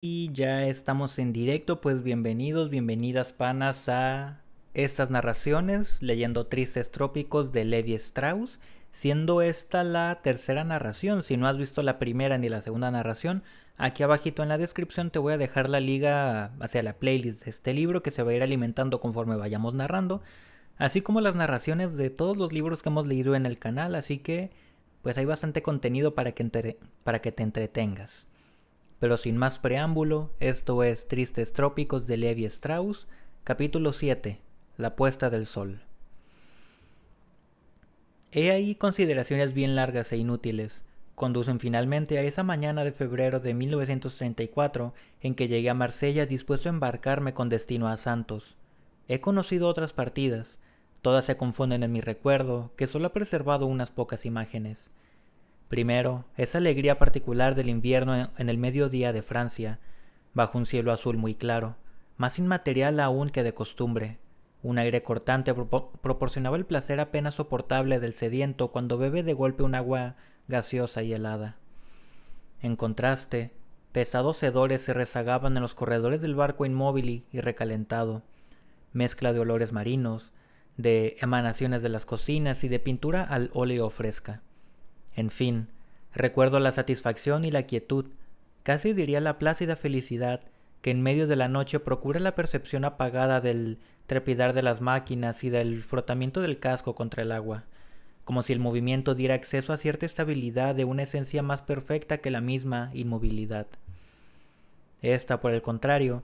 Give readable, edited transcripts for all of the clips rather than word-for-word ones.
Y ya estamos en directo, pues bienvenidos, bienvenidas panas a estas narraciones, leyendo Tristes Trópicos de Levi Strauss, siendo esta la tercera narración. Si no has visto la primera ni la segunda narración, aquí abajito en la descripción te voy a dejar la liga hacia la playlist de este libro que se va a ir alimentando conforme vayamos narrando, así como las narraciones de todos los libros que hemos leído en el canal, así que pues hay bastante contenido para que te entretengas. Pero sin más preámbulo, esto es Tristes Trópicos de Levi Strauss, capítulo 7, La puesta del sol. He ahí consideraciones bien largas e inútiles. Conducen finalmente a esa mañana de febrero de 1934 en que llegué a Marsella dispuesto a embarcarme con destino a Santos. He conocido otras partidas, todas se confunden en mi recuerdo, que solo ha preservado unas pocas imágenes. Primero, esa alegría particular del invierno en el mediodía de Francia, bajo un cielo azul muy claro, más inmaterial aún que de costumbre. Un aire cortante proporcionaba el placer apenas soportable del sediento cuando bebe de golpe un agua gaseosa y helada. En contraste, pesados hedores se rezagaban en los corredores del barco inmóvil y recalentado, mezcla de olores marinos, de emanaciones de las cocinas y de pintura al óleo fresca. En fin, recuerdo la satisfacción y la quietud, casi diría la plácida felicidad, que en medio de la noche procura la percepción apagada del trepidar de las máquinas y del frotamiento del casco contra el agua, como si el movimiento diera acceso a cierta estabilidad de una esencia más perfecta que la misma inmovilidad. Esta, por el contrario,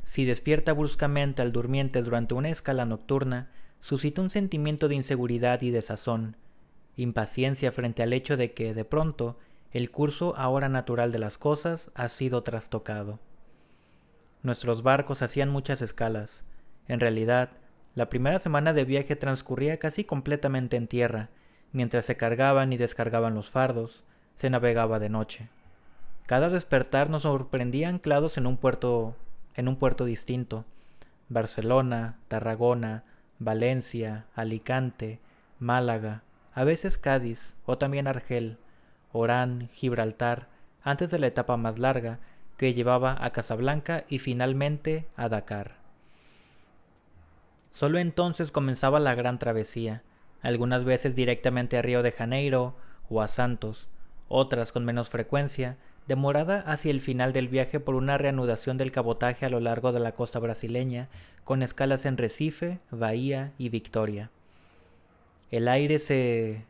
si despierta bruscamente al durmiente durante una escala nocturna, suscita un sentimiento de inseguridad y desazón, impaciencia frente al hecho de que, de pronto, el curso ahora natural de las cosas ha sido trastocado. Nuestros barcos hacían muchas escalas. En realidad, la primera semana de viaje transcurría casi completamente en tierra, mientras se cargaban y descargaban los fardos, se navegaba de noche. Cada despertar nos sorprendía anclados en un puerto distinto. Barcelona, Tarragona, Valencia, Alicante, Málaga, a veces Cádiz o también Argel, Orán, Gibraltar, antes de la etapa más larga, que llevaba a Casablanca y finalmente a Dakar. Solo entonces comenzaba la gran travesía, algunas veces directamente a Río de Janeiro o a Santos, otras con menos frecuencia, demorada hacia el final del viaje por una reanudación del cabotaje a lo largo de la costa brasileña, con escalas en Recife, Bahía y Victoria. El aire se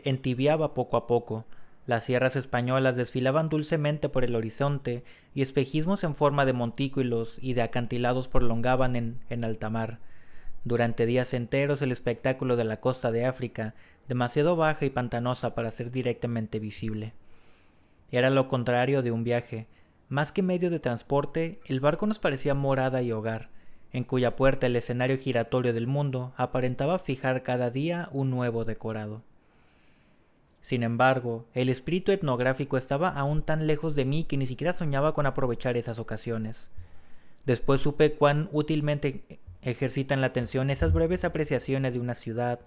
entibiaba poco a poco, las sierras españolas desfilaban dulcemente por el horizonte y espejismos en forma de montículos y de acantilados prolongaban en alta mar. Durante días enteros el espectáculo de la costa de África, demasiado baja y pantanosa para ser directamente visible. Era lo contrario de un viaje. Más que medio de transporte, el barco nos parecía morada y hogar, en cuya puerta el escenario giratorio del mundo aparentaba fijar cada día un nuevo decorado. Sin embargo, el espíritu etnográfico estaba aún tan lejos de mí que ni siquiera soñaba con aprovechar esas ocasiones. Después supe cuán útilmente ejercitan la atención esas breves apreciaciones de una ciudad,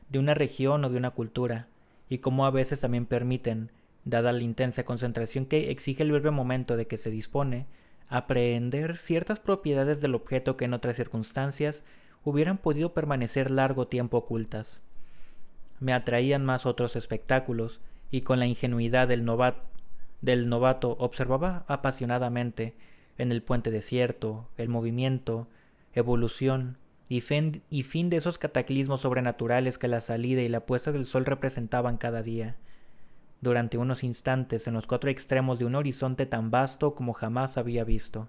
de una región o de una cultura, y cómo a veces también permiten, dada la intensa concentración que exige el breve momento de que se dispone, aprehender ciertas propiedades del objeto que en otras circunstancias hubieran podido permanecer largo tiempo ocultas. Me atraían más otros espectáculos, y con la ingenuidad del novato observaba apasionadamente en el puente desierto, el movimiento, evolución y fin de esos cataclismos sobrenaturales que la salida y la puesta del sol representaban cada día. Durante unos instantes en los cuatro extremos de un horizonte tan vasto como jamás había visto.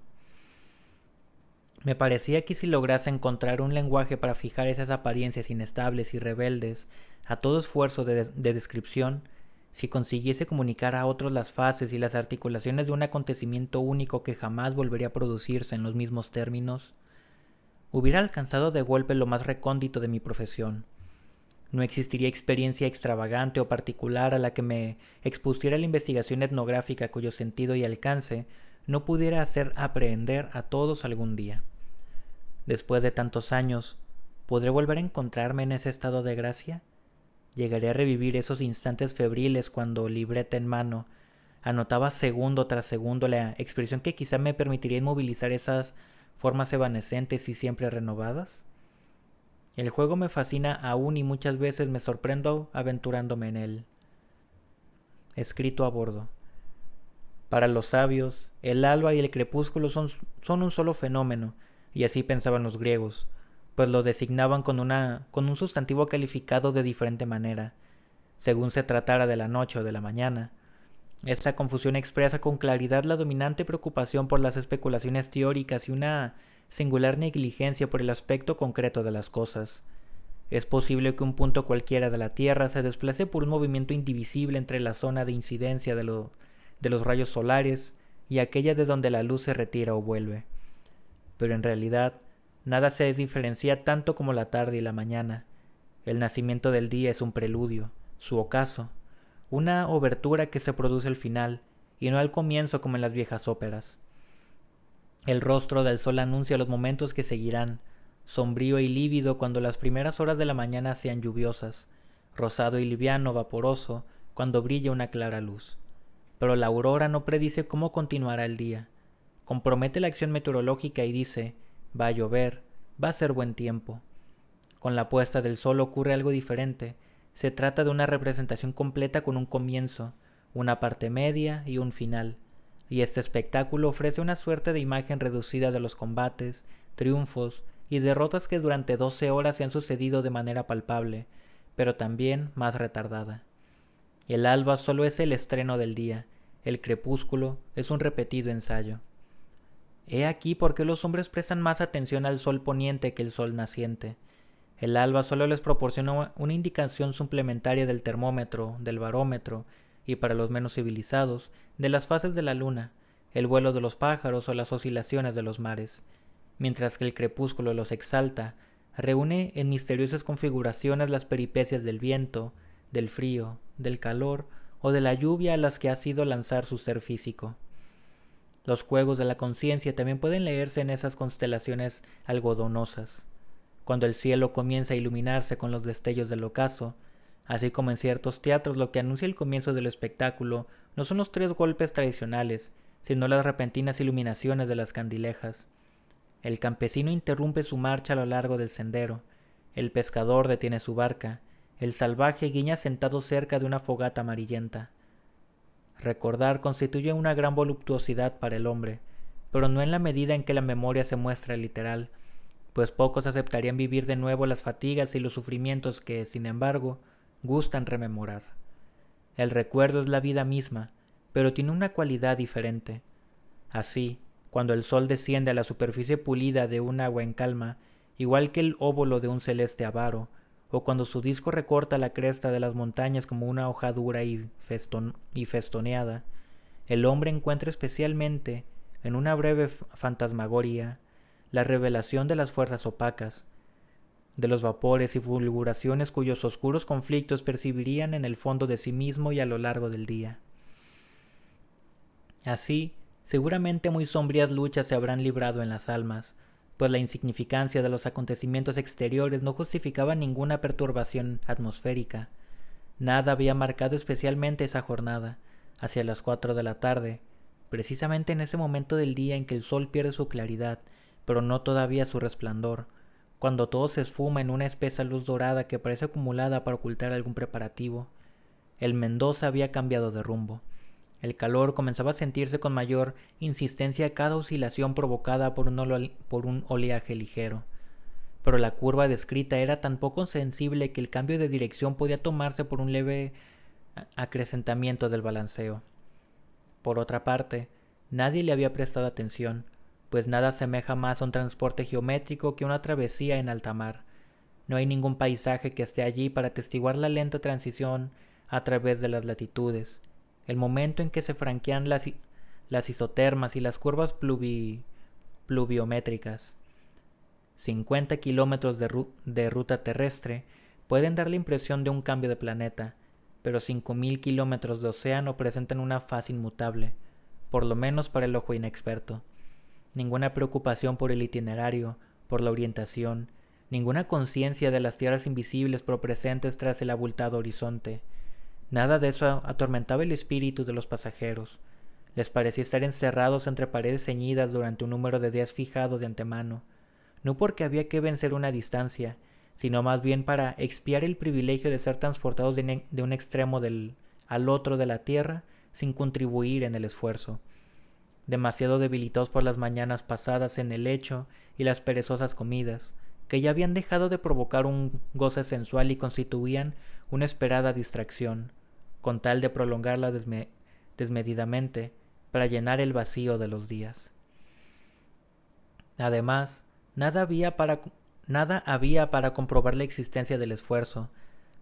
Me parecía que si lograse encontrar un lenguaje para fijar esas apariencias inestables y rebeldes a todo esfuerzo de descripción, si consiguiese comunicar a otros las fases y las articulaciones de un acontecimiento único que jamás volvería a producirse en los mismos términos, hubiera alcanzado de golpe lo más recóndito de mi profesión. No existiría experiencia extravagante o particular a la que me expusiera la investigación etnográfica cuyo sentido y alcance no pudiera hacer aprehender a todos algún día. Después de tantos años, ¿podré volver a encontrarme en ese estado de gracia? ¿Llegaré a revivir esos instantes febriles cuando, libreta en mano, Anotaba segundo tras segundo la expresión que quizá me permitiría inmovilizar esas formas evanescentes y siempre renovadas. El juego me fascina aún y muchas veces me sorprendo aventurándome en él. Escrito a bordo. Para los sabios, el alba y el crepúsculo son un solo fenómeno, y así pensaban los griegos, pues lo designaban con un sustantivo calificado de diferente manera, según se tratara de la noche o de la mañana. Esta confusión expresa con claridad la dominante preocupación por las especulaciones teóricas y una singular negligencia por el aspecto concreto de las cosas. Es posible que un punto cualquiera de la Tierra se desplace por un movimiento indivisible entre la zona de incidencia de los rayos solares y aquella de donde la luz se retira o vuelve. Pero en realidad, nada se diferencia tanto como la tarde y la mañana. El nacimiento del día es un preludio, su ocaso, una obertura que se produce al final, y no al comienzo como en las viejas óperas. El rostro del sol anuncia los momentos que seguirán, sombrío y lívido cuando las primeras horas de la mañana sean lluviosas, rosado y liviano, vaporoso, cuando brilla una clara luz. Pero la aurora no predice cómo continuará el día. Compromete la acción meteorológica y dice, va a llover, va a ser buen tiempo. Con la puesta del sol ocurre algo diferente. Se trata de una representación completa con un comienzo, una parte media y un final, y este espectáculo ofrece una suerte de imagen reducida de los combates, triunfos y derrotas que durante 12 horas se han sucedido de manera palpable, pero también más retardada. El alba solo es el estreno del día, el crepúsculo es un repetido ensayo. He aquí por qué los hombres prestan más atención al sol poniente que el sol naciente. El alba solo les proporciona una indicación suplementaria del termómetro, del barómetro, y para los menos civilizados, de las fases de la luna, el vuelo de los pájaros o las oscilaciones de los mares, mientras que el crepúsculo los exalta, reúne en misteriosas configuraciones las peripecias del viento, del frío, del calor o de la lluvia a las que ha sido lanzar su ser físico. Los juegos de la conciencia también pueden leerse en esas constelaciones algodonosas, cuando el cielo comienza a iluminarse con los destellos del ocaso, así como en ciertos teatros lo que anuncia el comienzo del espectáculo no son los 3 golpes tradicionales, sino las repentinas iluminaciones de las candilejas. El campesino interrumpe su marcha a lo largo del sendero, el pescador detiene su barca, el salvaje guiña sentado cerca de una fogata amarillenta. Recordar constituye una gran voluptuosidad para el hombre, pero no en la medida en que la memoria se muestra literal, pues pocos aceptarían vivir de nuevo las fatigas y los sufrimientos que, sin embargo, gustan rememorar. El recuerdo es la vida misma, pero tiene una cualidad diferente. Así, cuando el sol desciende a la superficie pulida de un agua en calma, igual que el óvulo de un celeste avaro, o cuando su disco recorta la cresta de las montañas como una hoja dura y festoneada, el hombre encuentra especialmente, en una breve fantasmagoria, la revelación de las fuerzas opacas, de los vapores y fulguraciones cuyos oscuros conflictos percibirían en el fondo de sí mismo y a lo largo del día. Así, seguramente muy sombrías luchas se habrán librado en las almas, pues la insignificancia de los acontecimientos exteriores no justificaba ninguna perturbación atmosférica. Nada había marcado especialmente esa jornada, hacia las 4 de la tarde, precisamente en ese momento del día en que el sol pierde su claridad, pero no todavía su resplandor, cuando todo se esfuma en una espesa luz dorada que parece acumulada para ocultar algún preparativo. El Mendoza había cambiado de rumbo. El calor comenzaba a sentirse con mayor insistencia a cada oscilación provocada por un oleaje ligero, pero la curva descrita era tan poco sensible que el cambio de dirección podía tomarse por un leve acrecentamiento del balanceo. Por otra parte, nadie le había prestado atención, pues nada asemeja más a un transporte geométrico que una travesía en alta mar. No hay ningún paisaje que esté allí para atestiguar la lenta transición a través de las latitudes, el momento en que se franquean las isotermas y las curvas pluviométricas. 50 kilómetros de ruta terrestre pueden dar la impresión de un cambio de planeta, pero 5.000 kilómetros de océano presentan una faz inmutable, por lo menos para el ojo inexperto. Ninguna preocupación por el itinerario, por la orientación, ninguna conciencia de las tierras invisibles pero presentes tras el abultado horizonte, Nada de eso atormentaba el espíritu de los pasajeros. Les parecía estar encerrados entre paredes ceñidas durante un número de días fijado de antemano, no porque había que vencer una distancia, sino más bien para expiar el privilegio de ser transportados de un extremo al otro de la tierra sin contribuir en el esfuerzo. Demasiado debilitados por las mañanas pasadas en el lecho y las perezosas comidas, que ya habían dejado de provocar un goce sensual y constituían una esperada distracción, con tal de prolongarla desmedidamente para llenar el vacío de los días. Además, nada había para comprobar la existencia del esfuerzo.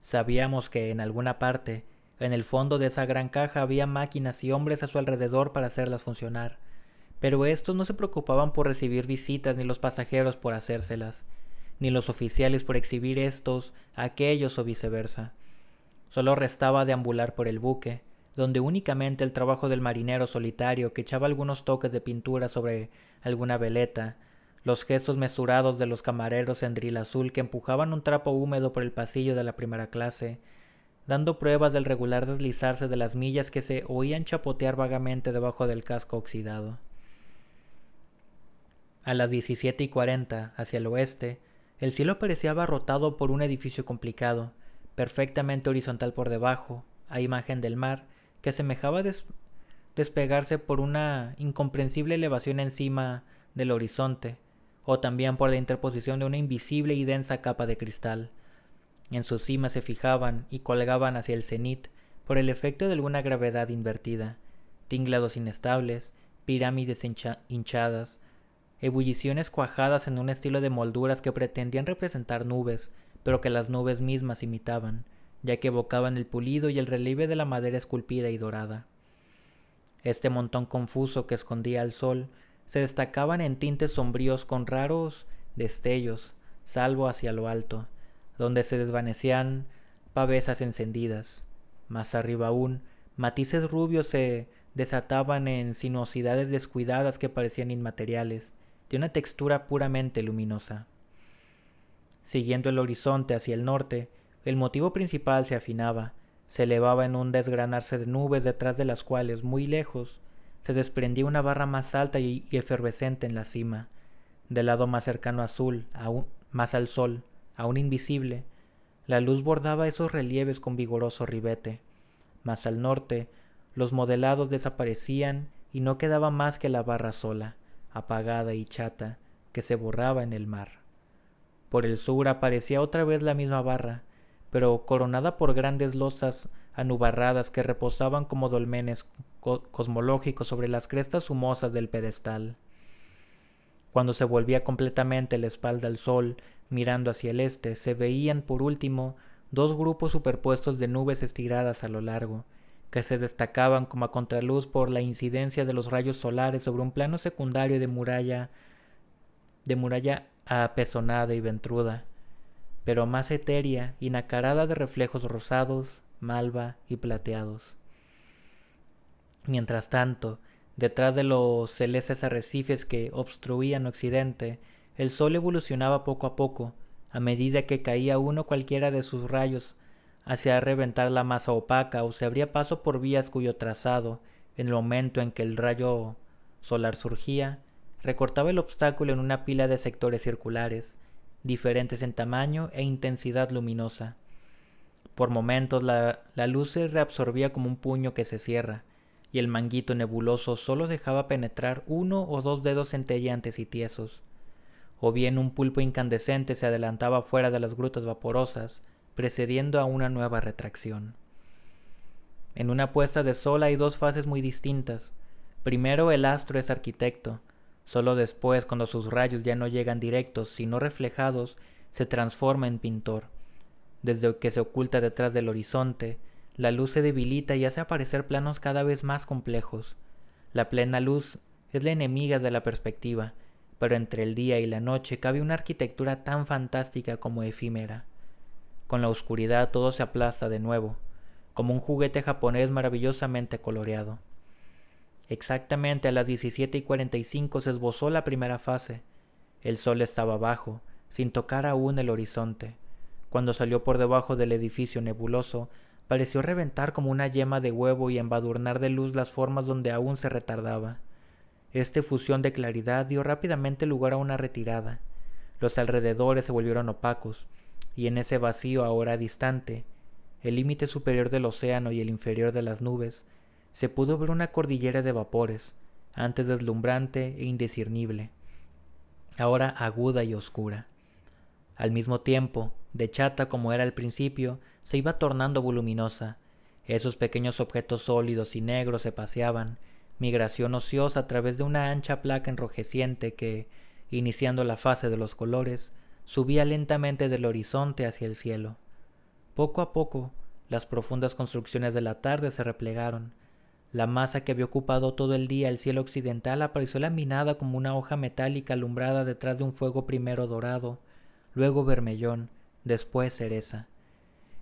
Sabíamos que en alguna parte, en el fondo de esa gran caja, había máquinas y hombres a su alrededor para hacerlas funcionar, pero estos no se preocupaban por recibir visitas, ni los pasajeros por hacérselas, ni los oficiales por exhibir estos a aquellos o viceversa. Solo restaba deambular por el buque, donde únicamente el trabajo del marinero solitario que echaba algunos toques de pintura sobre alguna veleta, los gestos mesurados de los camareros en dril azul que empujaban un trapo húmedo por el pasillo de la primera clase, dando pruebas del regular deslizarse de las millas que se oían chapotear vagamente debajo del casco oxidado. A las 17:40, hacia el oeste, el cielo parecía abarrotado por un edificio complicado, perfectamente horizontal por debajo, a imagen del mar, que asemejaba despegarse por una incomprensible elevación encima del horizonte, o también por la interposición de una invisible y densa capa de cristal. En su cima se fijaban y colgaban hacia el cenit, por el efecto de alguna gravedad invertida, tinglados inestables, pirámides hinchadas, ebulliciones cuajadas en un estilo de molduras que pretendían representar nubes, pero que las nubes mismas imitaban, ya que evocaban el pulido y el relieve de la madera esculpida y dorada. Este montón confuso que escondía al sol se destacaban en tintes sombríos con raros destellos, salvo hacia lo alto, donde se desvanecían pavesas encendidas. Más arriba aún, matices rubios se desataban en sinuosidades descuidadas que parecían inmateriales, de una textura puramente luminosa. Siguiendo el horizonte hacia el norte, el motivo principal se afinaba, se elevaba en un desgranarse de nubes detrás de las cuales, muy lejos, se desprendía una barra más alta y efervescente en la cima. Del lado más cercano más al sol, aún invisible, la luz bordaba esos relieves con vigoroso ribete. Más al norte, los modelados desaparecían y no quedaba más que la barra sola, apagada y chata, que se borraba en el mar. Por el sur aparecía otra vez la misma barra, pero coronada por grandes losas anubarradas que reposaban como dolmenes cosmológicos sobre las crestas humosas del pedestal. Cuando se volvía completamente la espalda al sol, mirando hacia el este, se veían por último dos grupos superpuestos de nubes estiradas a lo largo, que se destacaban como a contraluz por la incidencia de los rayos solares sobre un plano secundario de muralla apesonada y ventruda, pero más etérea y nacarada de reflejos rosados, malva y plateados. Mientras tanto, detrás de los celestes arrecifes que obstruían Occidente, el sol evolucionaba poco a poco, a medida que caía uno cualquiera de sus rayos hacia reventar la masa opaca o se abría paso por vías cuyo trazado, en el momento en que el rayo solar surgía, recortaba el obstáculo en una pila de sectores circulares, diferentes en tamaño e intensidad luminosa. Por momentos la luz se reabsorbía como un puño que se cierra, y el manguito nebuloso solo dejaba penetrar 1 o 2 dedos centelleantes y tiesos. O bien un pulpo incandescente se adelantaba fuera de las grutas vaporosas, precediendo a una nueva retracción. En una puesta de sol hay dos fases muy distintas. Primero el astro es arquitecto. Solo después, cuando sus rayos ya no llegan directos, sino reflejados, se transforma en pintor. Desde que se oculta detrás del horizonte, la luz se debilita y hace aparecer planos cada vez más complejos. La plena luz es la enemiga de la perspectiva, pero entre el día y la noche cabe una arquitectura tan fantástica como efímera. Con la oscuridad todo se aplasta de nuevo, como un juguete japonés maravillosamente coloreado. Exactamente a las 17:45 se esbozó la primera fase. El sol estaba abajo, sin tocar aún el horizonte. Cuando salió por debajo del edificio nebuloso, pareció reventar como una yema de huevo y embadurnar de luz las formas donde aún se retardaba. Esta fusión de claridad dio rápidamente lugar a una retirada. Los alrededores se volvieron opacos, y en ese vacío ahora distante, el límite superior del océano y el inferior de las nubes, se pudo ver una cordillera de vapores, antes deslumbrante e indiscernible, ahora aguda y oscura. Al mismo tiempo, de chata como era al principio, se iba tornando voluminosa. Esos pequeños objetos sólidos y negros se paseaban, migración ociosa a través de una ancha placa enrojeciente que, iniciando la fase de los colores, subía lentamente del horizonte hacia el cielo. Poco a poco, las profundas construcciones de la tarde se replegaron. La masa que había ocupado todo el día el cielo occidental apareció laminada como una hoja metálica alumbrada detrás de un fuego primero dorado, luego vermellón, después cereza.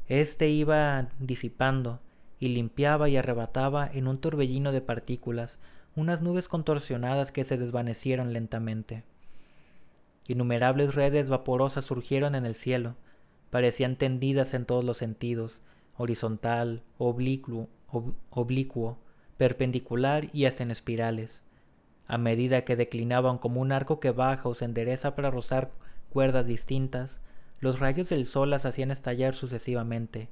Este iba disipando y limpiaba y arrebataba en un torbellino de partículas unas nubes contorsionadas que se desvanecieron lentamente. Innumerables redes vaporosas surgieron en el cielo, parecían tendidas en todos los sentidos, horizontal, oblicuo, perpendicular y hasta en espirales. A medida que declinaban como un arco que baja o se endereza para rozar cuerdas distintas, los rayos del sol las hacían estallar sucesivamente,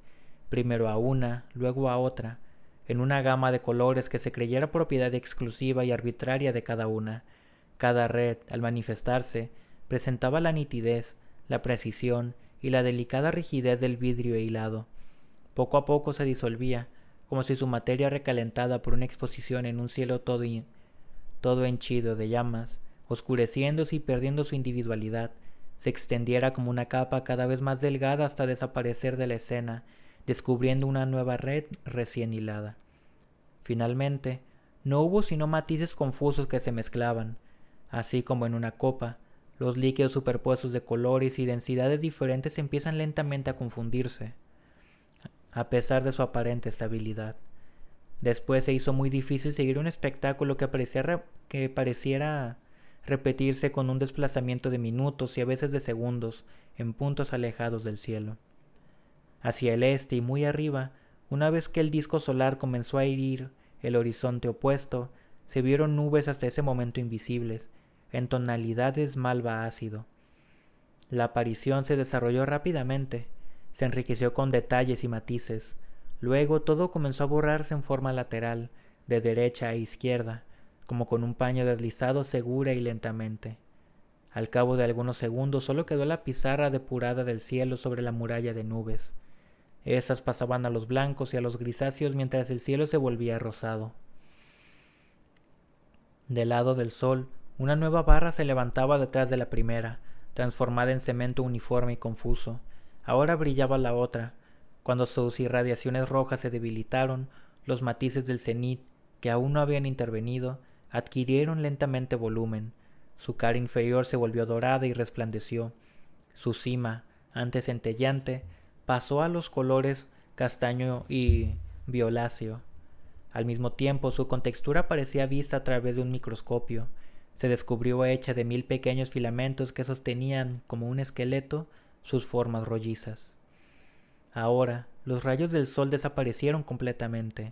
primero a una, luego a otra, en una gama de colores que se creyera propiedad exclusiva y arbitraria de cada una. Cada red, al manifestarse, presentaba la nitidez, la precisión y la delicada rigidez del vidrio hilado. Poco a poco se disolvía, como si su materia recalentada por una exposición en un cielo todo henchido de llamas, oscureciéndose y perdiendo su individualidad, se extendiera como una capa cada vez más delgada hasta desaparecer de la escena, descubriendo una nueva red recién hilada. Finalmente, no hubo sino matices confusos que se mezclaban, así como en una copa. Los líquidos superpuestos de colores y densidades diferentes empiezan lentamente a confundirse, a pesar de su aparente estabilidad. Después se hizo muy difícil seguir un espectáculo que pareciera repetirse con un desplazamiento de minutos y a veces de segundos en puntos alejados del cielo. Hacia el este y muy arriba, una vez que el disco solar comenzó a herir el horizonte opuesto, se vieron nubes hasta ese momento invisibles, en tonalidades malva ácido. La aparición se desarrolló rápidamente, se enriqueció con detalles y matices. Luego todo comenzó a borrarse en forma lateral, de derecha a izquierda, como con un paño deslizado segura y lentamente. Al cabo de algunos segundos solo quedó la pizarra depurada del cielo sobre la muralla de nubes. Esas pasaban a los blancos y a los grisáceos mientras el cielo se volvía rosado. Del lado del sol, una nueva barra se levantaba detrás de la primera, transformada en cemento uniforme y confuso. Ahora brillaba la otra. Cuando sus irradiaciones rojas se debilitaron, los matices del cenit, que aún no habían intervenido, adquirieron lentamente volumen. Su cara inferior se volvió dorada y resplandeció. Su cima, antes centellante, pasó a los colores castaño y violáceo. Al mismo tiempo, su contextura parecía vista a través de un microscopio. Se descubrió hecha de 1000 pequeños filamentos que sostenían, como un esqueleto, sus formas rollizas. Ahora, los rayos del sol desaparecieron completamente.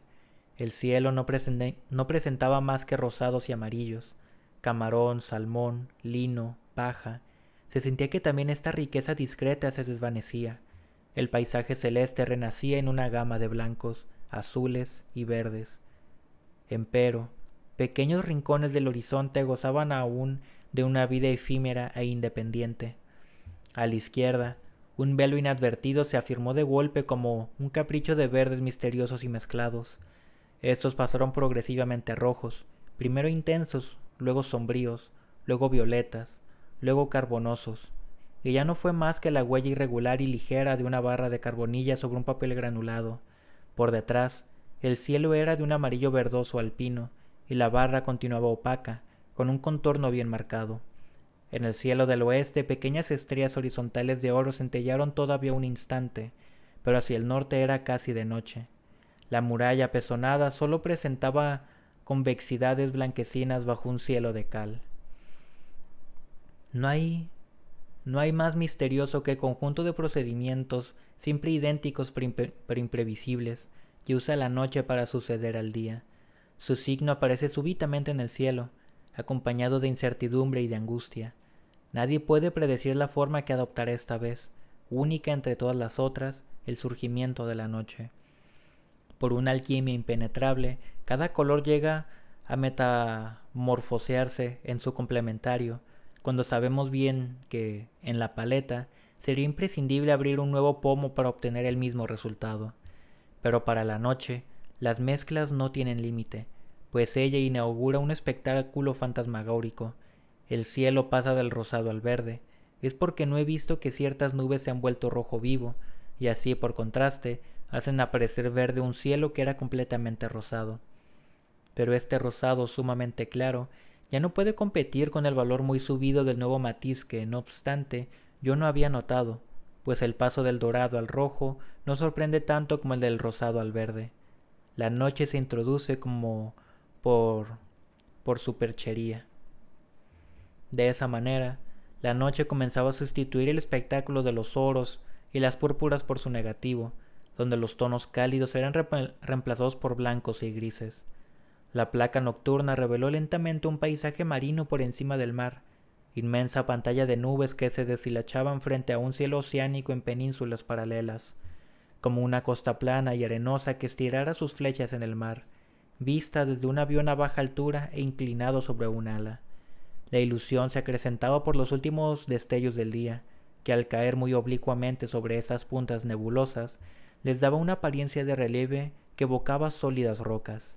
El cielo no presentaba más que rosados y amarillos, camarón, salmón, lino, paja. Se sentía que también esta riqueza discreta se desvanecía. El paisaje celeste renacía en una gama de blancos, azules y verdes. Empero, pequeños rincones del horizonte gozaban aún de una vida efímera e independiente. A la izquierda, un velo inadvertido se afirmó de golpe como un capricho de verdes misteriosos y mezclados. Estos pasaron progresivamente a rojos, primero intensos, luego sombríos, luego violetas, luego carbonosos, y ya no fue más que la huella irregular y ligera de una barra de carbonilla sobre un papel granulado. Por detrás, el cielo era de un amarillo verdoso alpino, y la barra continuaba opaca, con un contorno bien marcado. En el cielo del oeste, pequeñas estrellas horizontales de oro centellaron todavía un instante, pero hacia el norte era casi de noche. La muralla apesonada solo presentaba convexidades blanquecinas bajo un cielo de cal. No hay más misterioso que el conjunto de procedimientos siempre idénticos pero imprevisibles, que usa la noche para suceder al día. Su signo aparece súbitamente en el cielo, acompañado de incertidumbre y de angustia. Nadie puede predecir la forma que adoptará esta vez, única entre todas las otras, el surgimiento de la noche. Por una alquimia impenetrable, cada color llega a metamorfosearse en su complementario, cuando sabemos bien que, en la paleta, sería imprescindible abrir un nuevo pomo para obtener el mismo resultado. Pero para la noche, las mezclas no tienen límite, pues ella inaugura un espectáculo fantasmagórico. El cielo pasa del rosado al verde. Es porque no he visto que ciertas nubes se han vuelto rojo vivo, y así, por contraste, hacen aparecer verde un cielo que era completamente rosado. Pero este rosado sumamente claro ya no puede competir con el valor muy subido del nuevo matiz que, no obstante, yo no había notado, pues el paso del dorado al rojo no sorprende tanto como el del rosado al verde. La noche se introduce como por superchería. De esa manera, la noche comenzaba a sustituir el espectáculo de los oros y las púrpuras por su negativo, donde los tonos cálidos eran reemplazados por blancos y grises. La placa nocturna reveló lentamente un paisaje marino por encima del mar, inmensa pantalla de nubes que se deshilachaban frente a un cielo oceánico en penínsulas paralelas, como una costa plana y arenosa que estirara sus flechas en el mar, vista desde un avión a baja altura e inclinado sobre un ala. La ilusión se acrecentaba por los últimos destellos del día, que al caer muy oblicuamente sobre esas puntas nebulosas, les daba una apariencia de relieve que evocaba sólidas rocas.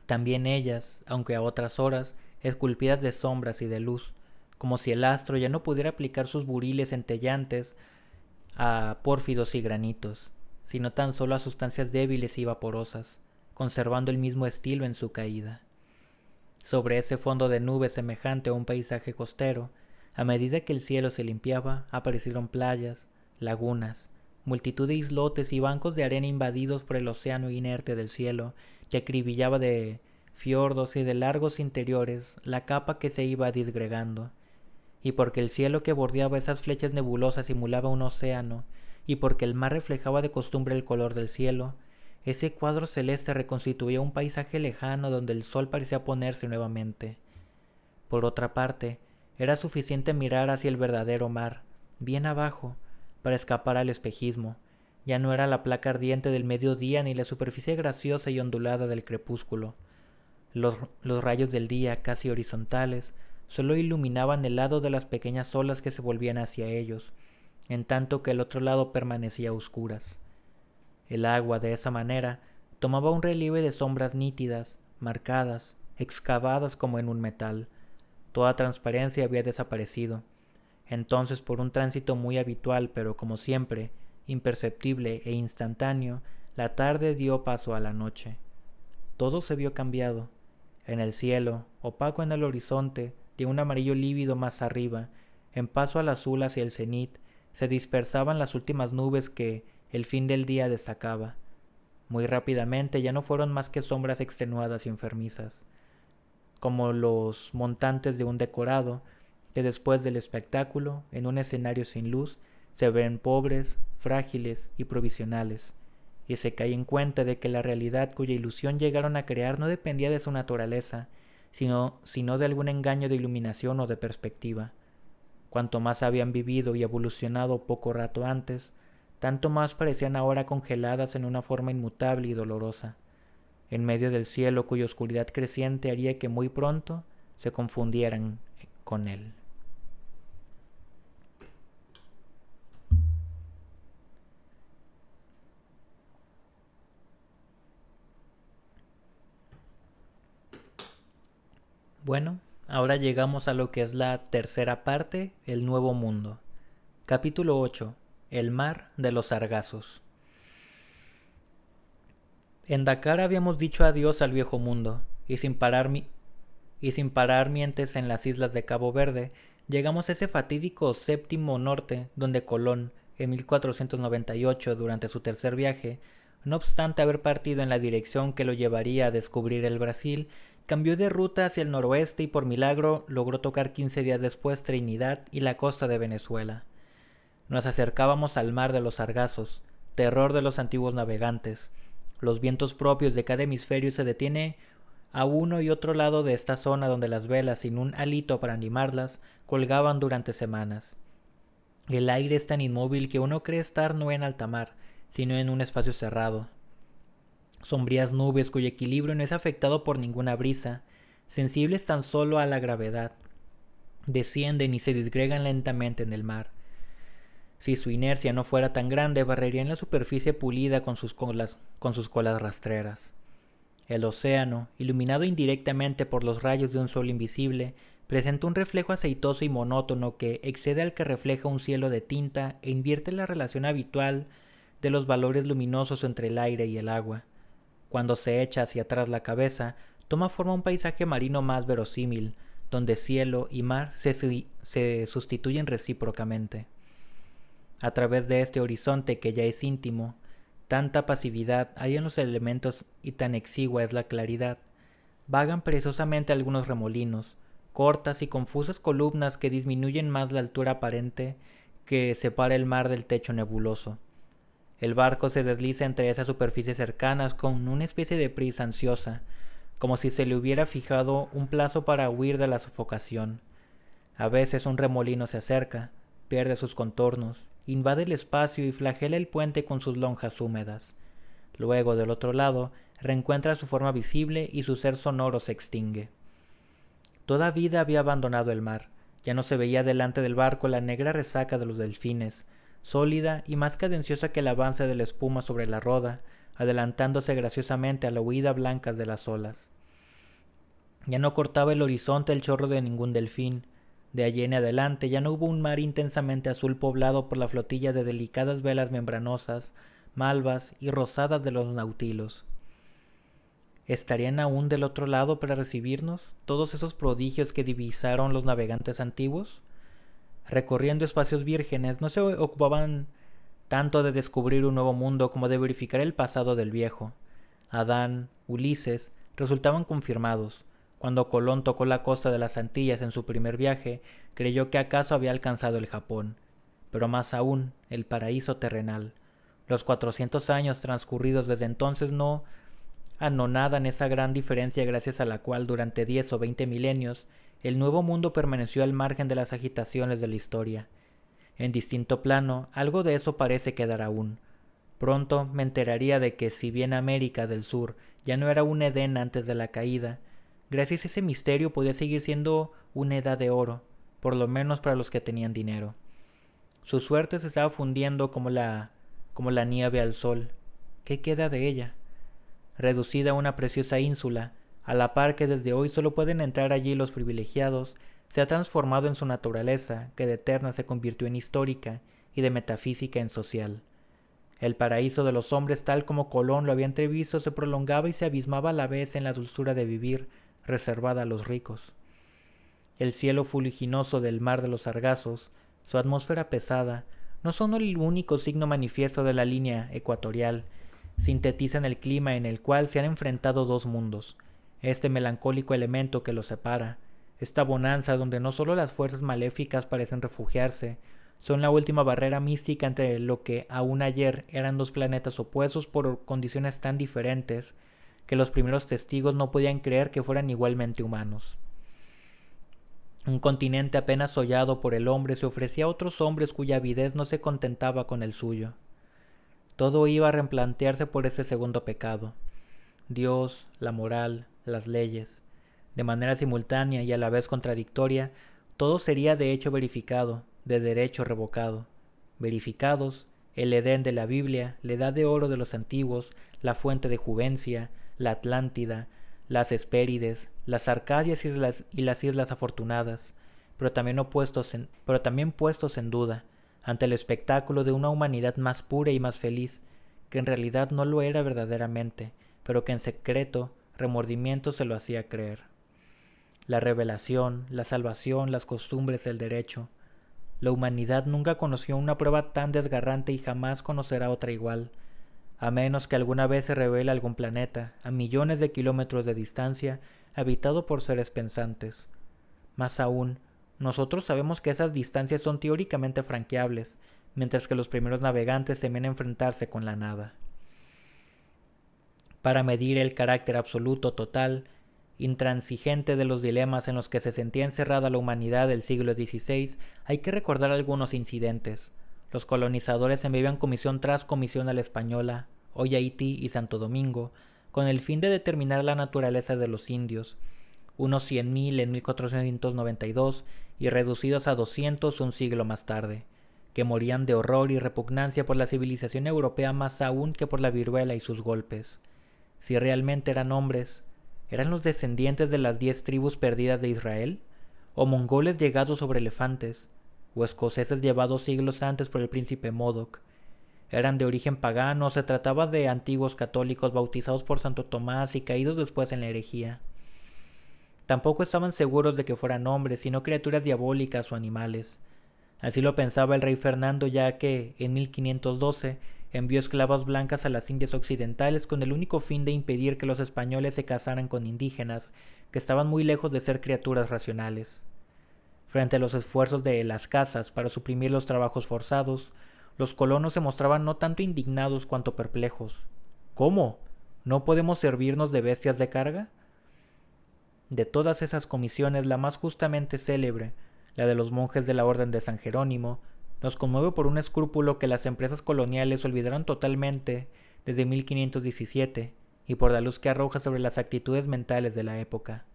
También ellas, aunque a otras horas, esculpidas de sombras y de luz, como si el astro ya no pudiera aplicar sus buriles centellantes a pórfidos y granitos, sino tan solo a sustancias débiles y vaporosas, conservando el mismo estilo en su caída. Sobre ese fondo de nubes semejante a un paisaje costero, a medida que el cielo se limpiaba, aparecieron playas, lagunas, multitud de islotes y bancos de arena invadidos por el océano inerte del cielo, que acribillaba de fiordos y de largos interiores la capa que se iba disgregando. Y porque el cielo que bordeaba esas flechas nebulosas simulaba un océano, y porque el mar reflejaba de costumbre el color del cielo, ese cuadro celeste reconstituía un paisaje lejano donde el sol parecía ponerse nuevamente. Por otra parte, era suficiente mirar hacia el verdadero mar, bien abajo, para escapar al espejismo. Ya no era la placa ardiente del mediodía ni la superficie graciosa y ondulada del crepúsculo. Los rayos del día, casi horizontales, solo iluminaban el lado de las pequeñas olas que se volvían hacia ellos, en tanto que el otro lado permanecía a oscuras. El agua, de esa manera, tomaba un relieve de sombras nítidas, marcadas, excavadas como en un metal. Toda transparencia había desaparecido. Entonces, por un tránsito muy habitual, pero como siempre, imperceptible e instantáneo, la tarde dio paso a la noche. Todo se vio cambiado. En el cielo, opaco en el horizonte, de un amarillo lívido más arriba, en paso al azul hacia el cenit, se dispersaban las últimas nubes que el fin del día destacaba. Muy rápidamente ya no fueron más que sombras extenuadas y enfermizas, como los montantes de un decorado, que después del espectáculo, en un escenario sin luz, se ven pobres, frágiles y provisionales, y se cae en cuenta de que la realidad cuya ilusión llegaron a crear no dependía de su naturaleza, sino de algún engaño de iluminación o de perspectiva. Cuanto más habían vivido y evolucionado poco rato antes, tanto más parecían ahora congeladas en una forma inmutable y dolorosa, en medio del cielo cuya oscuridad creciente haría que muy pronto se confundieran con él. Bueno, ahora llegamos a lo que es la tercera parte, el Nuevo Mundo. Capítulo 8. El mar de los sargazos. En Dakar habíamos dicho adiós al viejo mundo, y sin parar mientes en las islas de Cabo Verde, llegamos a ese fatídico séptimo norte, donde Colón, en 1498, durante su tercer viaje, no obstante haber partido en la dirección que lo llevaría a descubrir el Brasil, cambió de ruta hacia el noroeste y por milagro logró tocar 15 días después Trinidad y la costa de Venezuela. Nos acercábamos al mar de los sargazos, terror de los antiguos navegantes. Los vientos propios de cada hemisferio se detiene a uno y otro lado de esta zona donde las velas, sin un alito para animarlas, colgaban durante semanas. El aire es tan inmóvil que uno cree estar no en alta mar, sino en un espacio cerrado. Sombrías nubes cuyo equilibrio no es afectado por ninguna brisa, sensibles tan solo a la gravedad, descienden y se disgregan lentamente en el mar. Si su inercia no fuera tan grande, barrerían la superficie pulida con sus colas rastreras. El océano, iluminado indirectamente por los rayos de un sol invisible, presenta un reflejo aceitoso y monótono que excede al que refleja un cielo de tinta e invierte la relación habitual de los valores luminosos entre el aire y el agua. Cuando se echa hacia atrás la cabeza, toma forma un paisaje marino más verosímil, donde cielo y mar se sustituyen recíprocamente. A través de este horizonte que ya es íntimo, tanta pasividad hay en los elementos y tan exigua es la claridad. Vagan perezosamente algunos remolinos, cortas y confusas columnas que disminuyen más la altura aparente que separa el mar del techo nebuloso. El barco se desliza entre esas superficies cercanas con una especie de prisa ansiosa, como si se le hubiera fijado un plazo para huir de la sofocación. A veces un remolino se acerca, pierde sus contornos, invade el espacio y flagela el puente con sus lonjas húmedas. Luego, del otro lado, reencuentra su forma visible y su ser sonoro se extingue. Toda vida había abandonado el mar. Ya no se veía delante del barco la negra resaca de los delfines, sólida y más cadenciosa que el avance de la espuma sobre la roda, adelantándose graciosamente a la huida blanca de las olas. Ya no cortaba el horizonte el chorro de ningún delfín. De allí en adelante ya no hubo un mar intensamente azul poblado por la flotilla de delicadas velas membranosas, malvas y rosadas de los nautilos. ¿Estarían aún del otro lado para recibirnos todos esos prodigios que divisaron los navegantes antiguos? Recorriendo espacios vírgenes, no se ocupaban tanto de descubrir un nuevo mundo como de verificar el pasado del viejo. Adán, Ulises, resultaban confirmados. Cuando Colón tocó la costa de las Antillas en su primer viaje, creyó que acaso había alcanzado el Japón, pero más aún, el paraíso terrenal. Los 400 años transcurridos desde entonces no anonadan esa gran diferencia gracias a la cual durante 10 o 20 milenios el nuevo mundo permaneció al margen de las agitaciones de la historia. En distinto plano, algo de eso parece quedar aún. Pronto me enteraría de que si bien América del Sur ya no era un Edén antes de la caída, gracias a ese misterio podía seguir siendo una edad de oro, por lo menos para los que tenían dinero. Su suerte se estaba fundiendo como la nieve al sol. ¿Qué queda de ella? Reducida a una preciosa ínsula, a la par que desde hoy solo pueden entrar allí los privilegiados, se ha transformado en su naturaleza, que de eterna se convirtió en histórica y de metafísica en social. El paraíso de los hombres tal como Colón lo había entrevisto se prolongaba y se abismaba a la vez en la dulzura de vivir, reservada a los ricos. El cielo fuliginoso del mar de los sargazos, su atmósfera pesada, no son el único signo manifiesto de la línea ecuatorial, sintetizan el clima en el cual se han enfrentado dos mundos, este melancólico elemento que los separa, esta bonanza donde no solo las fuerzas maléficas parecen refugiarse, son la última barrera mística entre lo que aún ayer eran dos planetas opuestos por condiciones tan diferentes que los primeros testigos no podían creer que fueran igualmente humanos. Un continente apenas hollado por el hombre se ofrecía a otros hombres cuya avidez no se contentaba con el suyo. Todo iba a replantearse por ese segundo pecado. Dios, la moral, las leyes. De manera simultánea y a la vez contradictoria, todo sería de hecho verificado, de derecho revocado. Verificados, el Edén de la Biblia, la edad de oro de los antiguos, la fuente de Juvencia, la Atlántida, las Hespérides, las Arcadias y las Islas Afortunadas, pero también puestos en duda, ante el espectáculo de una humanidad más pura y más feliz, que en realidad no lo era verdaderamente, pero que en secreto remordimiento se lo hacía creer. La revelación, la salvación, las costumbres, el derecho. La humanidad nunca conoció una prueba tan desgarrante y jamás conocerá otra igual, a menos que alguna vez se revele algún planeta, a millones de kilómetros de distancia, habitado por seres pensantes. Más aún, nosotros sabemos que esas distancias son teóricamente franqueables, mientras que los primeros navegantes temían enfrentarse con la nada. Para medir el carácter absoluto, total, intransigente de los dilemas en los que se sentía encerrada la humanidad del siglo XVI, hay que recordar algunos incidentes. Los colonizadores enviaban comisión tras comisión a la Española, hoy Haití y Santo Domingo, con el fin de determinar la naturaleza de los indios, unos 100.000 en 1492 y reducidos a 200 un siglo más tarde, que morían de horror y repugnancia por la civilización europea más aún que por la viruela y sus golpes. Si realmente eran hombres, ¿eran los descendientes de las 10 tribus perdidas de Israel? ¿O mongoles llegados sobre elefantes? ¿O escoceses llevados siglos antes por el príncipe Modoc? ¿Eran de origen pagano o se trataba de antiguos católicos bautizados por Santo Tomás y caídos después en la herejía? Tampoco estaban seguros de que fueran hombres, sino criaturas diabólicas o animales. Así lo pensaba el rey Fernando, ya que, en 1512, envió esclavas blancas a las Indias Occidentales con el único fin de impedir que los españoles se casaran con indígenas, que estaban muy lejos de ser criaturas racionales. Frente a los esfuerzos de las casas para suprimir los trabajos forzados, los colonos se mostraban no tanto indignados cuanto perplejos. ¿Cómo? ¿No podemos servirnos de bestias de carga? De todas esas comisiones, la más justamente célebre, la de los monjes de la Orden de San Jerónimo, nos conmueve por un escrúpulo que las empresas coloniales olvidaron totalmente desde 1517 y por la luz que arroja sobre las actitudes mentales de la época.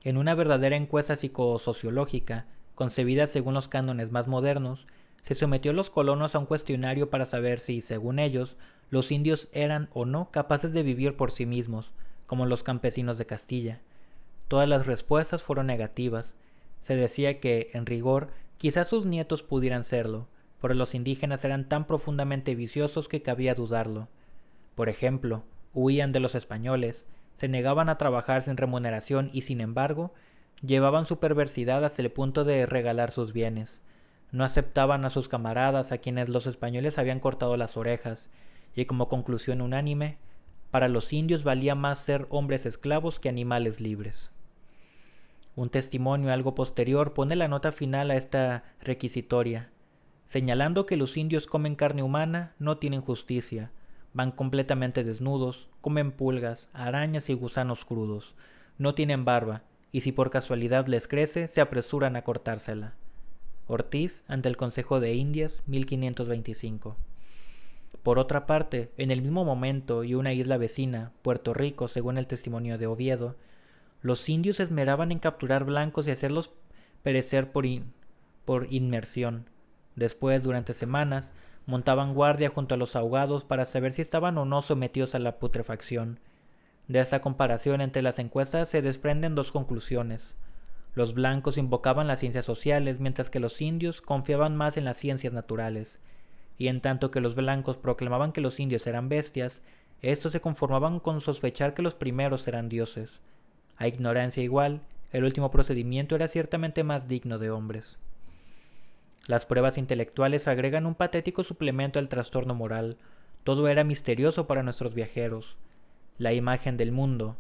En una verdadera encuesta psicosociológica, concebida según los cánones más modernos, se sometió a los colonos a un cuestionario para saber si, según ellos, los indios eran o no capaces de vivir por sí mismos, como los campesinos de Castilla. Todas las respuestas fueron negativas. Se decía que, en rigor, quizás sus nietos pudieran serlo, pero los indígenas eran tan profundamente viciosos que cabía dudarlo. Por ejemplo, huían de los españoles, se negaban a trabajar sin remuneración y, sin embargo, llevaban su perversidad hasta el punto de regalar sus bienes. No aceptaban a sus camaradas a quienes los españoles habían cortado las orejas, y como conclusión unánime, para los indios valía más ser hombres esclavos que animales libres. Un testimonio algo posterior pone la nota final a esta requisitoria, señalando que los indios comen carne humana, no tienen justicia, van completamente desnudos, comen pulgas, arañas y gusanos crudos, no tienen barba, y si por casualidad les crece, se apresuran a cortársela. Ortiz, ante el Consejo de Indias, 1525. Por otra parte, en el mismo momento y una isla vecina, Puerto Rico, según el testimonio de Oviedo, los indios se esmeraban en capturar blancos y hacerlos perecer por inmersión. Después, durante semanas, montaban guardia junto a los ahogados para saber si estaban o no sometidos a la putrefacción. De esta comparación entre las encuestas se desprenden dos conclusiones. Los blancos invocaban las ciencias sociales, mientras que los indios confiaban más en las ciencias naturales. Y en tanto que los blancos proclamaban que los indios eran bestias, estos se conformaban con sospechar que los primeros eran dioses. A ignorancia igual, el último procedimiento era ciertamente más digno de hombres. Las pruebas intelectuales agregan un patético suplemento al trastorno moral. Todo era misterioso para nuestros viajeros. La imagen del mundo,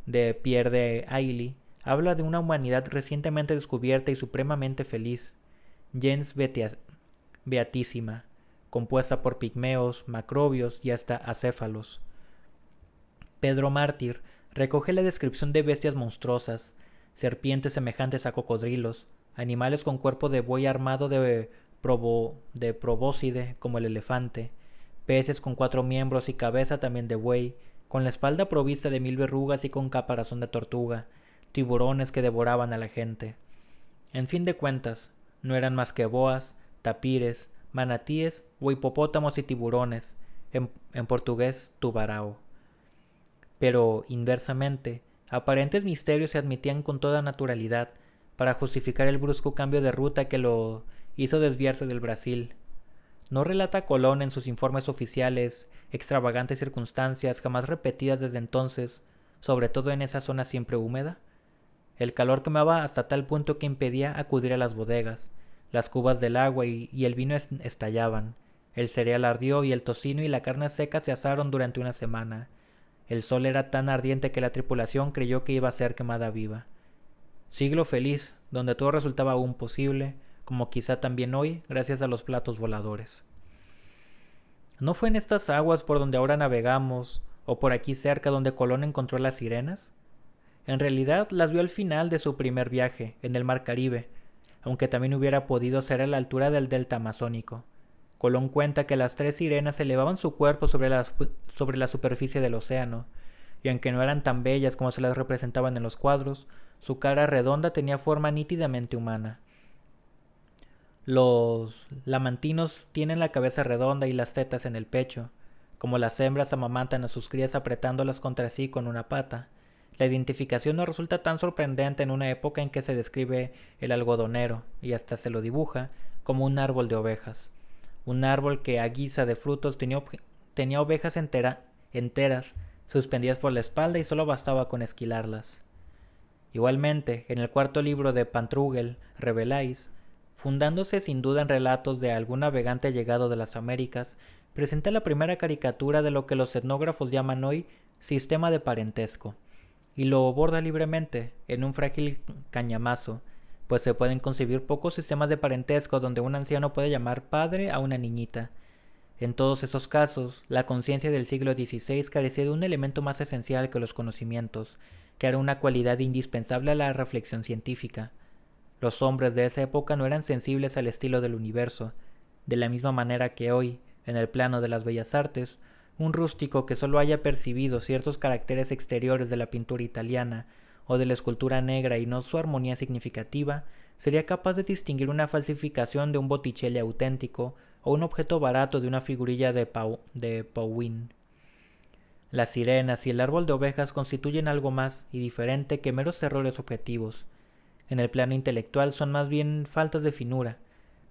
de Pierre de Ailly, habla de una humanidad recientemente descubierta y supremamente feliz, gens beatísima, compuesta por pigmeos, macrobios y hasta acéfalos. Pedro Mártir recoge la descripción de bestias monstruosas, serpientes semejantes a cocodrilos, animales con cuerpo de buey armado de probóscide como el elefante, peces con 4 miembros y cabeza también de buey, con la espalda provista de 1000 verrugas y con caparazón de tortuga, tiburones que devoraban a la gente. En fin de cuentas, no eran más que boas, tapires, manatíes o hipopótamos y tiburones, en portugués tubarao. Pero, inversamente, aparentes misterios se admitían con toda naturalidad para justificar el brusco cambio de ruta que lo hizo desviarse del Brasil. ¿No relata Colón en sus informes oficiales extravagantes circunstancias jamás repetidas desde entonces, sobre todo en esa zona siempre húmeda? El calor quemaba hasta tal punto que impedía acudir a las bodegas. Las cubas del agua y el vino estallaban. El cereal ardió y el tocino y la carne seca se asaron durante una semana. El sol era tan ardiente que la tripulación creyó que iba a ser quemada viva. Siglo feliz, donde todo resultaba aún posible, como quizá también hoy gracias a los platos voladores. ¿No fue en estas aguas por donde ahora navegamos, o por aquí cerca donde Colón encontró las sirenas? En realidad las vio al final de su primer viaje, en el mar Caribe, aunque también hubiera podido ser a la altura del delta amazónico. Colón cuenta que las 3 sirenas elevaban su cuerpo sobre la superficie del océano, y aunque no eran tan bellas como se las representaban en los cuadros, su cara redonda tenía forma nítidamente humana. Los lamantinos tienen la cabeza redonda y las tetas en el pecho. Como las hembras amamantan a sus crías apretándolas contra sí con una pata, la identificación no resulta tan sorprendente en una época en que se describe el algodonero, y hasta se lo dibuja, como un árbol de ovejas. Un árbol que a guisa de frutos tenía ovejas enteras suspendidas por la espalda y solo bastaba con esquilarlas. Igualmente, en el cuarto libro de Pantrughel, Revelais, fundándose sin duda en relatos de algún navegante llegado de las Américas, presenta la primera caricatura de lo que los etnógrafos llaman hoy sistema de parentesco, y lo aborda libremente en un frágil cañamazo, pues se pueden concebir pocos sistemas de parentesco donde un anciano puede llamar padre a una niñita. En todos esos casos, la conciencia del siglo XVI carecía de un elemento más esencial que los conocimientos, que era una cualidad indispensable a la reflexión científica. Los hombres de esa época no eran sensibles al estilo del universo, de la misma manera que hoy, en el plano de las bellas artes, un rústico que solo haya percibido ciertos caracteres exteriores de la pintura italiana o de la escultura negra y no su armonía significativa, sería capaz de distinguir una falsificación de un Botticelli auténtico o un objeto barato de una figurilla de Pauwin. Las sirenas y el árbol de ovejas constituyen algo más y diferente que meros errores objetivos. En el plano intelectual son más bien faltas de finura,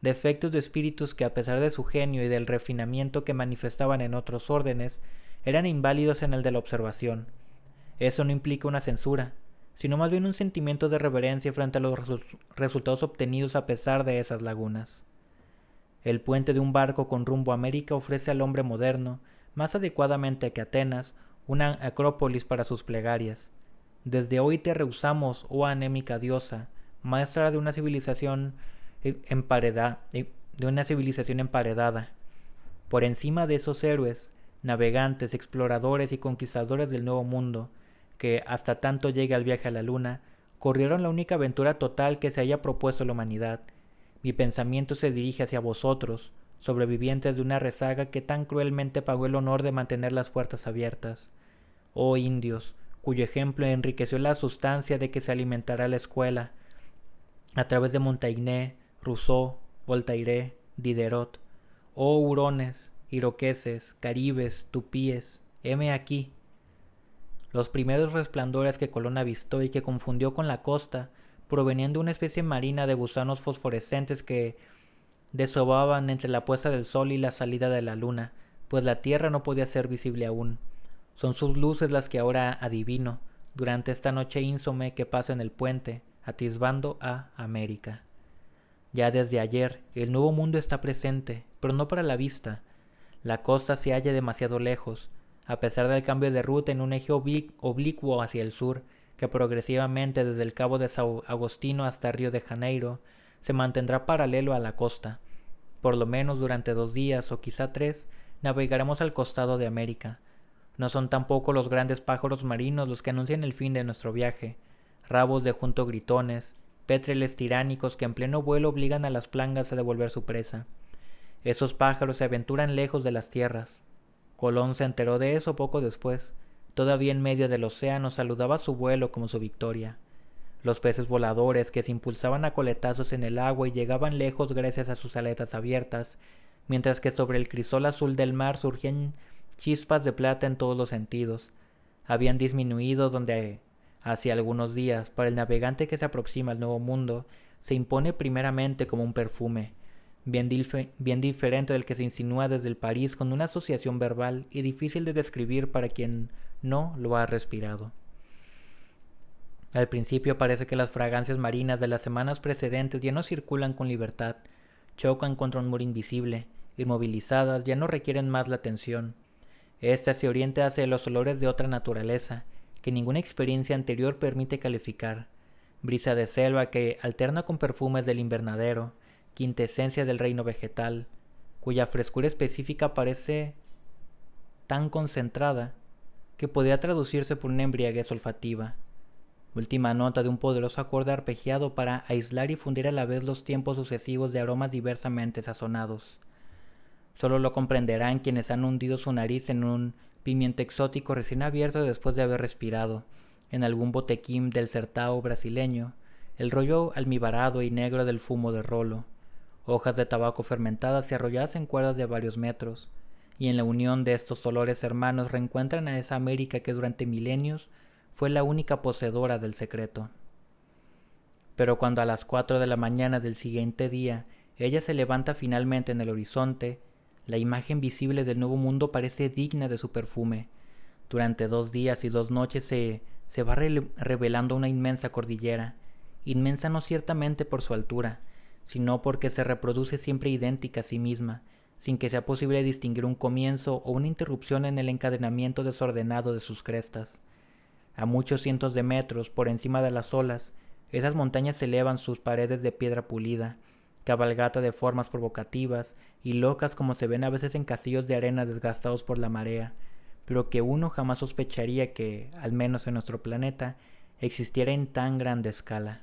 defectos de espíritus que a pesar de su genio y del refinamiento que manifestaban en otros órdenes, eran inválidos en el de la observación. Eso no implica una censura, sino más bien un sentimiento de reverencia frente a los resultados obtenidos a pesar de esas lagunas. El puente de un barco con rumbo a América ofrece al hombre moderno, más adecuadamente que Atenas, una acrópolis para sus plegarias. Desde hoy te rehusamos, oh anémica diosa, maestra de una civilización emparedada. Por encima de esos héroes, navegantes, exploradores y conquistadores del Nuevo Mundo, que hasta tanto llegue al viaje a la Luna, corrieron la única aventura total que se haya propuesto la humanidad. Mi pensamiento se dirige hacia vosotros, sobrevivientes de una rezaga que tan cruelmente pagó el honor de mantener las puertas abiertas. Oh indios, cuyo ejemplo enriqueció la sustancia de que se alimentará la escuela, a través de Montaigne, Rousseau, Voltaire, Diderot. Oh hurones, iroqueses, caribes, tupíes, heme aquí. Los primeros resplandores que Colón avistó y que confundió con la costa provenían de una especie marina de gusanos fosforescentes que desovaban entre la puesta del sol y la salida de la luna, pues la tierra no podía ser visible aún. Son sus luces las que ahora adivino, durante esta noche ínsome que paso en el puente, atisbando a América. Ya desde ayer, el nuevo mundo está presente, pero no para la vista. La costa se halla demasiado lejos, a pesar del cambio de ruta en un eje oblicuo hacia el sur, que progresivamente desde el Cabo de Sao Agostino hasta Río de Janeiro se mantendrá paralelo a la costa. Por lo menos durante 2 días o quizá 3 navegaremos al costado de América. No son tampoco los grandes pájaros marinos los que anuncian el fin de nuestro viaje, rabos de junco gritones, pétreles tiránicos que en pleno vuelo obligan a las plangas a devolver su presa. Esos pájaros se aventuran lejos de las tierras. Colón se enteró de eso poco después. Todavía en medio del océano saludaba su vuelo como su victoria. Los peces voladores que se impulsaban a coletazos en el agua y llegaban lejos gracias a sus aletas abiertas, mientras que sobre el crisol azul del mar surgían chispas de plata en todos los sentidos. Habían disminuido donde, hace algunos días, para el navegante que se aproxima al Nuevo Mundo, se impone primeramente como un perfume, bien diferente del que se insinúa desde el París con una asociación verbal y difícil de describir para quien no lo ha respirado. Al principio parece que las fragancias marinas de las semanas precedentes ya no circulan con libertad, chocan contra un muro invisible, inmovilizadas, ya no requieren más la atención. Esta se orienta hacia los olores de otra naturaleza, que ninguna experiencia anterior permite calificar. Brisa de selva que alterna con perfumes del invernadero, quintesencia del reino vegetal, cuya frescura específica parece tan concentrada que podría traducirse por una embriaguez olfativa. Última nota de un poderoso acorde arpegiado para aislar y fundir a la vez los tiempos sucesivos de aromas diversamente sazonados. Solo lo comprenderán quienes han hundido su nariz en un pimiento exótico recién abierto después de haber respirado, en algún botequín del sertao brasileño, el rollo almibarado y negro del fumo de rolo, hojas de tabaco fermentadas y arrolladas en cuerdas de varios metros, y en la unión de estos olores hermanos reencuentran a esa América que durante milenios fue la única poseedora del secreto. Pero cuando a las 4 de la mañana del siguiente día ella se levanta finalmente en el horizonte, la imagen visible del nuevo mundo parece digna de su perfume. Durante 2 días y 2 noches se va revelando una inmensa cordillera, inmensa no ciertamente por su altura, sino porque se reproduce siempre idéntica a sí misma, sin que sea posible distinguir un comienzo o una interrupción en el encadenamiento desordenado de sus crestas. A muchos cientos de metros por encima de las olas, esas montañas elevan sus paredes de piedra pulida, cabalgata de formas provocativas y locas como se ven a veces en castillos de arena desgastados por la marea, pero que uno jamás sospecharía que, al menos en nuestro planeta, existiera en tan grande escala.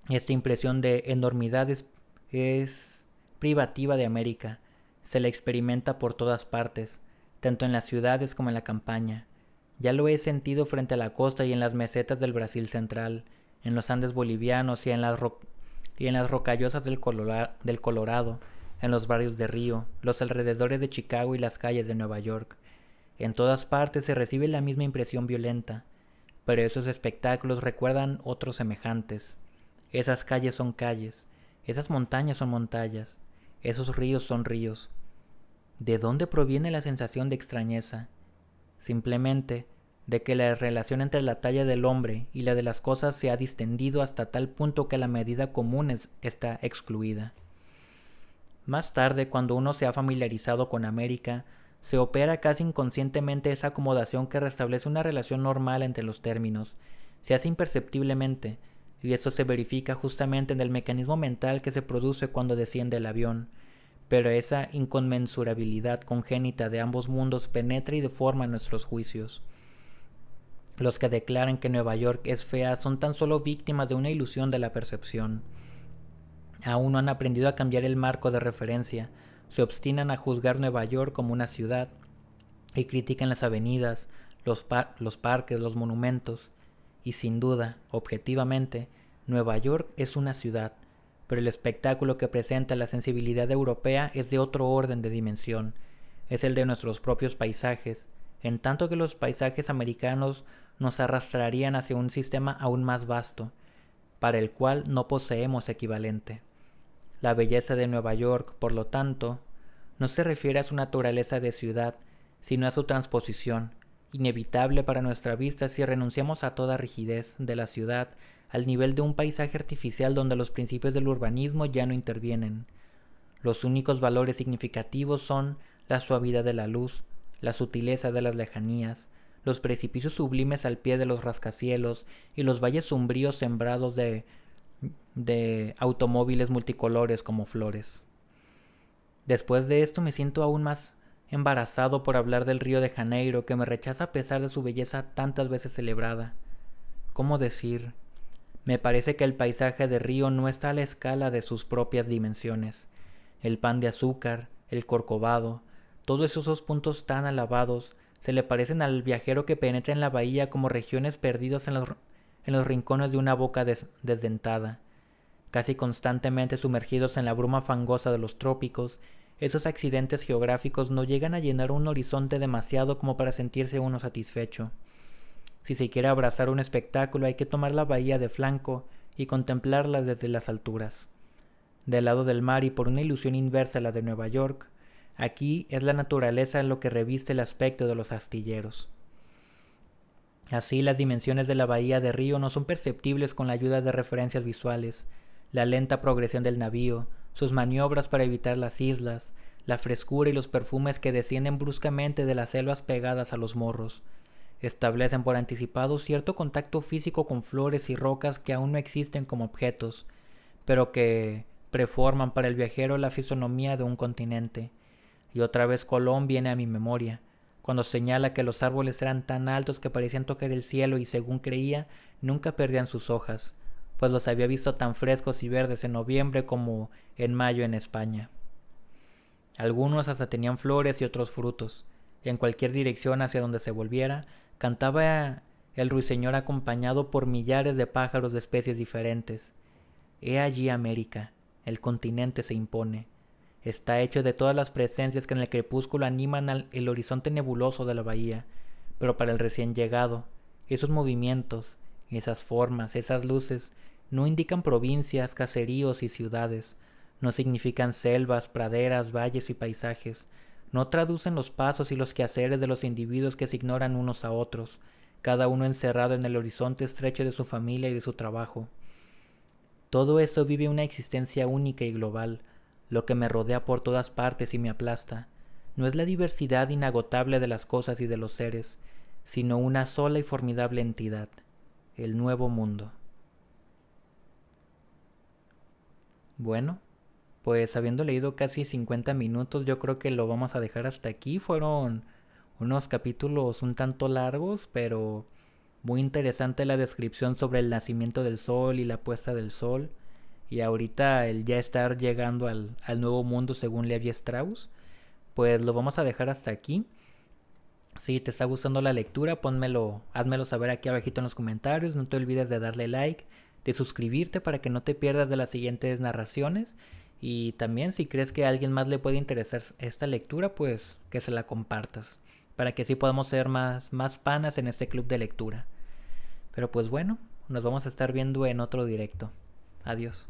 Esta impresión de enormidad es privativa de América. Se la experimenta por todas partes, tanto en las ciudades como en la campaña. Ya lo he sentido frente a la costa y en las mesetas del Brasil central, en los Andes bolivianos y en las rocallosas del Colorado, en los barrios de Río, los alrededores de Chicago y las calles de Nueva York. En todas partes se recibe la misma impresión violenta, pero esos espectáculos recuerdan otros semejantes. Esas calles son calles, esas montañas son montañas, esos ríos son ríos. ¿De dónde proviene la sensación de extrañeza? Simplemente de que la relación entre la talla del hombre y la de las cosas se ha distendido hasta tal punto que la medida común está excluida. Más tarde, cuando uno se ha familiarizado con América, se opera casi inconscientemente esa acomodación que restablece una relación normal entre los términos. Se hace imperceptiblemente, y esto se verifica justamente en el mecanismo mental que se produce cuando desciende el avión. Pero esa inconmensurabilidad congénita de ambos mundos penetra y deforma nuestros juicios. Los que declaran que Nueva York es fea son tan solo víctimas de una ilusión de la percepción. Aún no han aprendido a cambiar el marco de referencia, se obstinan a juzgar Nueva York como una ciudad, y critican las avenidas, los parques, los monumentos, y sin duda, objetivamente, Nueva York es una ciudad, pero el espectáculo que presenta la sensibilidad europea es de otro orden de dimensión, es el de nuestros propios paisajes, en tanto que los paisajes americanos nos arrastrarían hacia un sistema aún más vasto, para el cual no poseemos equivalente. La belleza de Nueva York, por lo tanto, no se refiere a su naturaleza de ciudad, sino a su transposición, inevitable para nuestra vista si renunciamos a toda rigidez de la ciudad al nivel de un paisaje artificial donde los principios del urbanismo ya no intervienen. Los únicos valores significativos son la suavidad de la luz, la sutileza de las lejanías, los precipicios sublimes al pie de los rascacielos y los valles umbríos sembrados de automóviles multicolores como flores. Después de esto me siento aún más embarazado por hablar del Río de Janeiro, que me rechaza a pesar de su belleza tantas veces celebrada. ¿Cómo decir? Me parece que el paisaje de Río no está a la escala de sus propias dimensiones. El pan de azúcar, el corcovado, todos esos puntos tan alabados se le parecen al viajero que penetra en la bahía como regiones perdidas en los rincones de una boca desdentada. Casi constantemente sumergidos en la bruma fangosa de los trópicos, esos accidentes geográficos no llegan a llenar un horizonte demasiado como para sentirse uno satisfecho. Si se quiere abrazar un espectáculo hay que tomar la bahía de flanco y contemplarla desde las alturas. Del lado del mar y por una ilusión inversa a la de Nueva York, aquí es la naturaleza lo que reviste el aspecto de los astilleros. Así las dimensiones de la bahía de Río no son perceptibles con la ayuda de referencias visuales, la lenta progresión del navío, sus maniobras para evitar las islas, la frescura y los perfumes que descienden bruscamente de las selvas pegadas a los morros. Establecen por anticipado cierto contacto físico con flores y rocas que aún no existen como objetos, pero que, preforman para el viajero la fisonomía de un continente. Y otra vez Colón viene a mi memoria, cuando señala que los árboles eran tan altos que parecían tocar el cielo y, según creía, nunca perdían sus hojas, pues los había visto tan frescos y verdes en noviembre como en mayo en España. Algunos hasta tenían flores y otros frutos, y en cualquier dirección hacia donde se volviera, cantaba el ruiseñor acompañado por millares de pájaros de especies diferentes. He allí América, el continente se impone. Está hecho de todas las presencias que en el crepúsculo animan el horizonte nebuloso de la bahía, pero para el recién llegado, esos movimientos, esas formas, esas luces, no indican provincias, caseríos y ciudades, no significan selvas, praderas, valles y paisajes, no traducen los pasos y los quehaceres de los individuos que se ignoran unos a otros, cada uno encerrado en el horizonte estrecho de su familia y de su trabajo. Todo esto vive una existencia única y global. Lo que me rodea por todas partes y me aplasta no es la diversidad inagotable de las cosas y de los seres, sino una sola y formidable entidad, el nuevo mundo. Bueno, pues habiendo leído casi 50 minutos, yo creo que lo vamos a dejar hasta aquí. Fueron unos capítulos un tanto largos, pero muy interesante la descripción sobre el nacimiento del sol y la puesta del sol. Y ahorita el ya estar llegando al nuevo mundo según Levi Strauss. Pues lo vamos a dejar hasta aquí. Si te está gustando la lectura, házmelo saber aquí abajito en los comentarios. No te olvides de darle like, de suscribirte para que no te pierdas de las siguientes narraciones. Y también si crees que a alguien más le puede interesar esta lectura, pues que se la compartas, para que así podamos ser más panas en este club de lectura. Pero pues bueno, nos vamos a estar viendo en otro directo. Adiós.